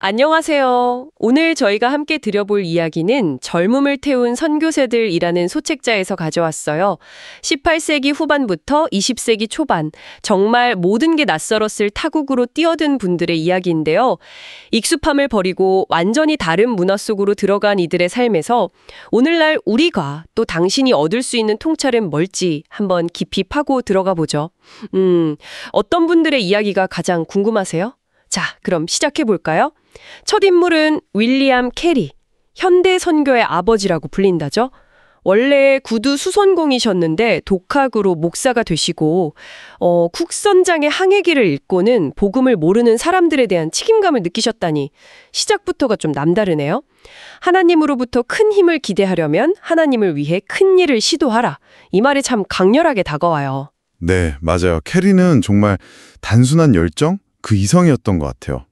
안녕하세요. 오늘 저희가 함께 들여볼 이야기는 젊음을 태운 선교새들이라는 소책자에서 가져왔어요. 18세기 후반부터 20세기 초반, 정말 모든 게 낯설었을 타국으로 뛰어든 분들의 이야기인데요. 익숙함을 버리고 완전히 다른 문화 속으로 들어간 이들의 삶에서 오늘날 우리가 또 당신이 얻을 수 있는 통찰은 뭘지 한번 깊이 파고 들어가 보죠. 어떤 분들의 이야기가 가장 궁금하세요? 자, 그럼 시작해 볼까요? 첫 인물은 윌리엄 캐리, 현대 선교의 아버지라고 불린다죠. 원래 구두 수선공이셨는데 독학으로 목사가 되시고 국선장의 항해기를 읽고는 복음을 모르는 사람들에 대한 책임감을 느끼셨다니 시작부터가 좀 남다르네요. 하나님으로부터 큰 힘을 기대하려면 하나님을 위해 큰 일을 시도하라. 이 말이 참 강렬하게 다가와요. 네, 맞아요. 캐리는 정말 단순한 열정? 그 이상이었던 것 같아요.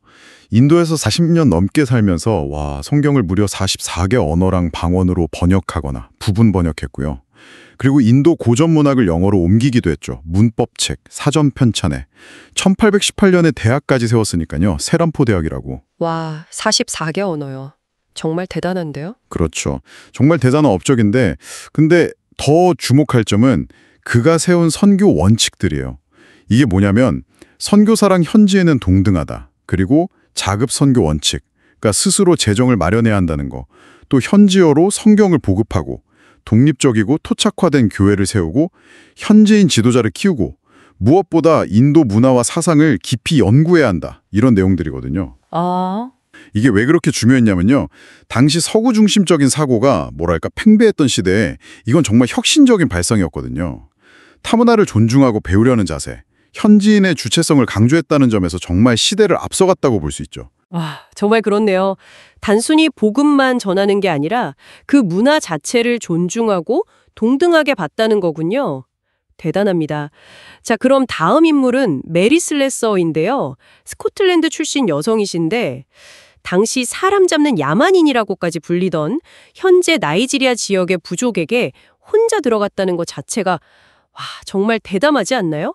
인도에서 40년 넘게 살면서 성경을 무려 44개 언어랑 방언으로 번역하거나 부분 번역했고요. 그리고 인도 고전 문학을 영어로 옮기기도 했죠. 문법책, 사전 편찬에 1818년에 대학까지 세웠으니까요. 세란포 대학이라고. 와, 44개 언어요. 정말 대단한데요? 그렇죠. 정말 대단한 업적인데 근데 더 주목할 점은 그가 세운 선교 원칙들이에요. 이게 뭐냐면 선교사랑 현지에는 동등하다. 그리고 자급 선교 원칙, 그러니까 스스로 재정을 마련해야 한다는 거. 또 현지어로 성경을 보급하고 독립적이고 토착화된 교회를 세우고 현지인 지도자를 키우고 무엇보다 인도 문화와 사상을 깊이 연구해야 한다. 이런 내용들이거든요. 이게 왜 그렇게 중요했냐면요. 당시 서구 중심적인 사고가 팽배했던 시대에 이건 정말 혁신적인 발상이었거든요. 타문화를 존중하고 배우려는 자세. 현지인의 주체성을 강조했다는 점에서 정말 시대를 앞서갔다고 볼 수 있죠. 정말 그렇네요. 단순히 복음만 전하는 게 아니라 그 문화 자체를 존중하고 동등하게 봤다는 거군요. 대단합니다. 자, 그럼 다음 인물은 메리 슬래서인데요. 스코틀랜드 출신 여성이신데 당시 사람 잡는 야만인이라고까지 불리던 현재 나이지리아 지역의 부족에게 혼자 들어갔다는 것 자체가 정말 대담하지 않나요?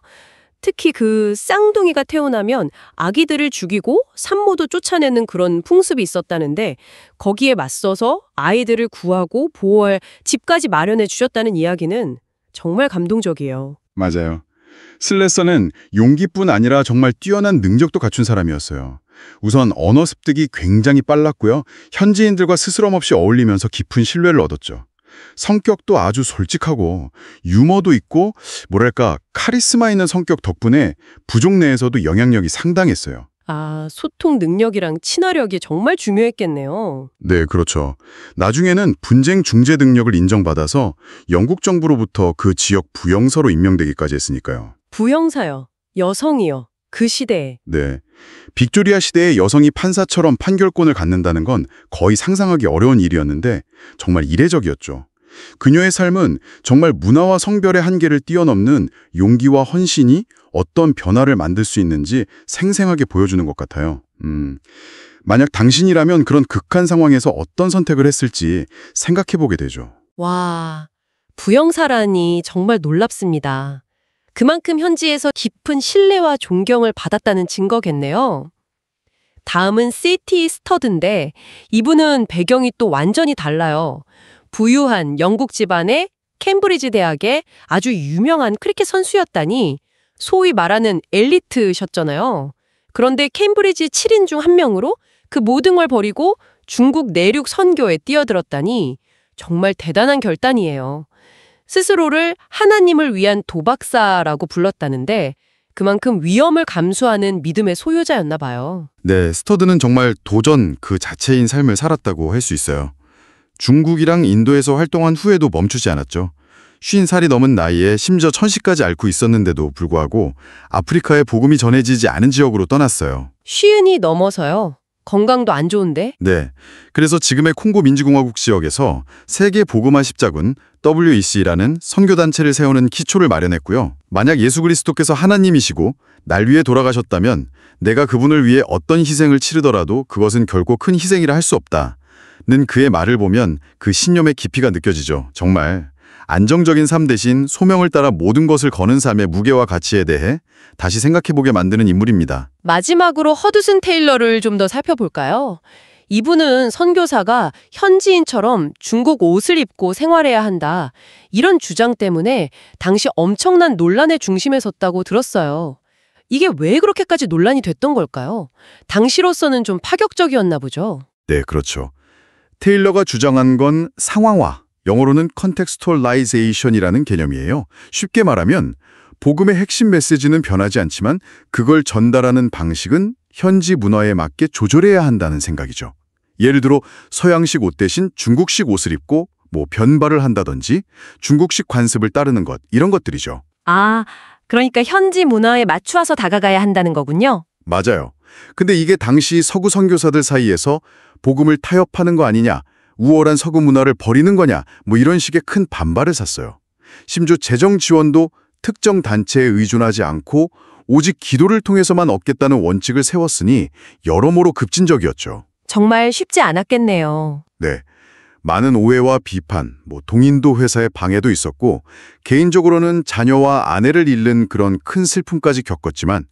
특히 그 쌍둥이가 태어나면 아기들을 죽이고 산모도 쫓아내는 그런 풍습이 있었다는데 거기에 맞서서 아이들을 구하고 보호할 집까지 마련해 주셨다는 이야기는 정말 감동적이에요. 맞아요. 슬래서는 용기뿐 아니라 정말 뛰어난 능력도 갖춘 사람이었어요. 우선 언어 습득이 굉장히 빨랐고요. 현지인들과 스스럼 없이 어울리면서 깊은 신뢰를 얻었죠. 성격도 아주 솔직하고 유머도 있고 카리스마 있는 성격 덕분에 부족 내에서도 영향력이 상당했어요. 소통 능력이랑 친화력이 정말 중요했겠네요. 네, 그렇죠. 나중에는 분쟁 중재 능력을 인정받아서 영국 정부로부터 그 지역 부영사로 임명되기까지 했으니까요. 부영사요. 여성이요. 그 시대에. 네. 빅토리아 시대에 여성이 판사처럼 판결권을 갖는다는 건 거의 상상하기 어려운 일이었는데 정말 이례적이었죠. 그녀의 삶은 정말 문화와 성별의 한계를 뛰어넘는 용기와 헌신이 어떤 변화를 만들 수 있는지 생생하게 보여주는 것 같아요. 만약 당신이라면 그런 극한 상황에서 어떤 선택을 했을지 생각해보게 되죠. 부영사라니 정말 놀랍습니다. 그만큼 현지에서 깊은 신뢰와 존경을 받았다는 증거겠네요. 다음은 C.T. 스터드인데 이분은 배경이 또 완전히 달라요. 부유한 영국 집안의 캠브리지 대학의 아주 유명한 크리켓 선수였다니 소위 말하는 엘리트셨잖아요. 그런데 캠브리지 7인 중 한 명으로 그 모든 걸 버리고 중국 내륙 선교에 뛰어들었다니 정말 대단한 결단이에요. 스스로를 하나님을 위한 도박사라고 불렀다는데 그만큼 위험을 감수하는 믿음의 소유자였나 봐요. 네, 스터드는 정말 도전 그 자체인 삶을 살았다고 할 수 있어요. 중국이랑 인도에서 활동한 후에도 멈추지 않았죠. 50살이 넘은 나이에 심지어 천시까지 앓고 있었는데도 불구하고 아프리카에 복음이 전해지지 않은 지역으로 떠났어요. 50이 넘어서요. 건강도 안 좋은데? 네. 그래서 지금의 콩고 민주공화국 지역에서 세계 복음화 십자군 WEC라는 선교단체를 세우는 기초를 마련했고요. 만약 예수 그리스도께서 하나님이시고 날 위해 돌아가셨다면 내가 그분을 위해 어떤 희생을 치르더라도 그것은 결코 큰 희생이라 할 수 없다는 그의 말을 보면 그 신념의 깊이가 느껴지죠. 정말 안정적인 삶 대신 소명을 따라 모든 것을 거는 삶의 무게와 가치에 대해 다시 생각해보게 만드는 인물입니다. 마지막으로 허드슨 테일러를 좀 더 살펴볼까요? 이분은 선교사가 현지인처럼 중국 옷을 입고 생활해야 한다. 이런 주장 때문에 당시 엄청난 논란의 중심에 섰다고 들었어요. 이게 왜 그렇게까지 논란이 됐던 걸까요? 당시로서는 좀 파격적이었나 보죠. 네, 그렇죠. 테일러가 주장한 건 상황화, 영어로는 contextualization이라는 개념이에요. 쉽게 말하면 복음의 핵심 메시지는 변하지 않지만 그걸 전달하는 방식은 현지 문화에 맞게 조절해야 한다는 생각이죠. 예를 들어 서양식 옷 대신 중국식 옷을 입고 변발을 한다든지 중국식 관습을 따르는 것, 이런 것들이죠. 아, 그러니까 현지 문화에 맞추어서 다가가야 한다는 거군요. 맞아요. 근데 이게 당시 서구 선교사들 사이에서 복음을 타협하는 거 아니냐, 우월한 서구 문화를 버리는 거냐, 이런 식의 큰 반발을 샀어요. 심지어 재정 지원도 특정 단체에 의존하지 않고 오직 기도를 통해서만 얻겠다는 원칙을 세웠으니 여러모로 급진적이었죠. 정말 쉽지 않았겠네요. 네. 많은 오해와 비판, 동인도 회사의 방해도 있었고 개인적으로는 자녀와 아내를 잃는 그런 큰 슬픔까지 겪었지만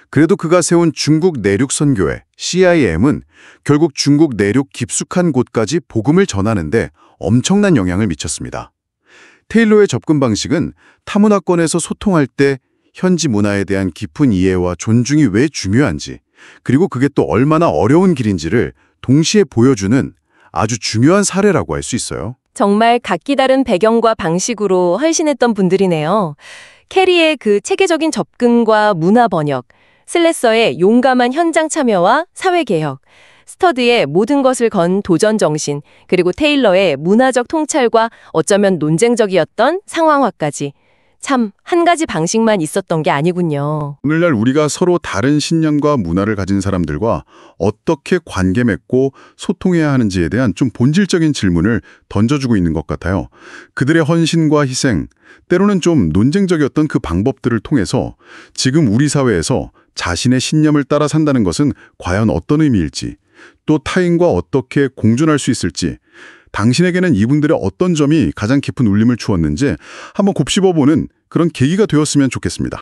그래도 그가 세운 중국 내륙 선교회 CIM은 결국 중국 내륙 깊숙한 곳까지 복음을 전하는데 엄청난 영향을 미쳤습니다. 테일러의 접근 방식은 타문화권에서 소통할 때 현지 문화에 대한 깊은 이해와 존중이 왜 중요한지, 그리고 그게 또 얼마나 어려운 길인지를 동시에 보여주는 아주 중요한 사례라고 할 수 있어요. 정말 각기 다른 배경과 방식으로 헌신했던 분들이네요. 캐리의 그 체계적인 접근과 문화 번역, 슬래서의 용감한 현장 참여와 사회 개혁, 스터드의 모든 것을 건 도전 정신, 그리고 테일러의 문화적 통찰과 어쩌면 논쟁적이었던 상황화까지 참 한 가지 방식만 있었던 게 아니군요. 오늘날 우리가 서로 다른 신념과 문화를 가진 사람들과 어떻게 관계 맺고 소통해야 하는지에 대한 좀 본질적인 질문을 던져주고 있는 것 같아요. 그들의 헌신과 희생, 때로는 좀 논쟁적이었던 그 방법들을 통해서 지금 우리 사회에서 자신의 신념을 따라 산다는 것은 과연 어떤 의미일지, 또 타인과 어떻게 공존할 수 있을지, 당신에게는 이분들의 어떤 점이 가장 깊은 울림을 주었는지 한번 곱씹어보는 그런 계기가 되었으면 좋겠습니다.